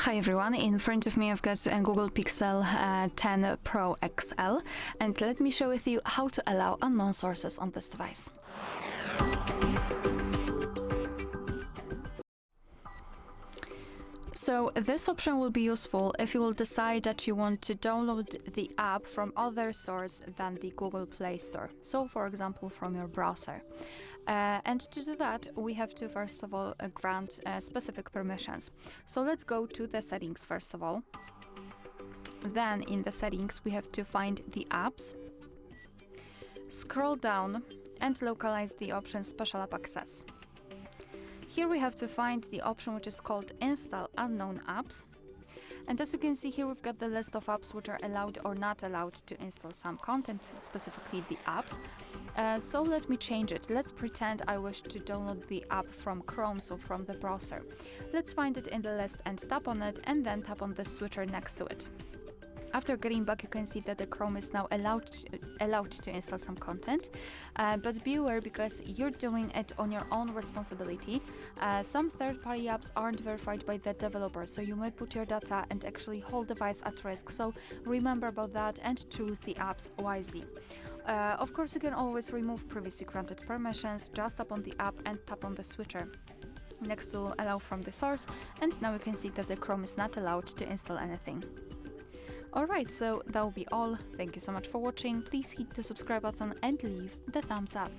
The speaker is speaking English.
Hi everyone, in front of me I've got a Google Pixel 10 Pro XL, and let me share with you how to allow unknown sources on this device. So this option will be useful if you will decide that you want to download the app from other source than the Google Play Store. So for example from your browser. And to do that, we have to first of all grant specific permissions. So let's go to the settings first of all. Then in the settings we have to find the apps, scroll down and localize the option Special App Access. Here we have to find the option which is called Install Unknown Apps. And as you can see here, we've got the list of apps which are allowed or not allowed to install some content, specifically the apps. So let me change it. Let's pretend I wish to download the app from Chrome, so from the browser. Let's find it in the list and tap on it, and then tap on the switcher next to it. After getting back, you can see that the Chrome is now allowed to install some content, but be aware because you're doing it on your own responsibility. Some third-party apps aren't verified by the developer, so you may put your data and actually whole device at risk. So remember about that and choose the apps wisely. Of course, you can always remove previously granted permissions. Just tap on the app and tap on the switcher next to allow from the source, and now you can see that the Chrome is not allowed to install anything. Alright, so that will be all. Thank you so much for watching. Please hit the subscribe button and leave the thumbs up.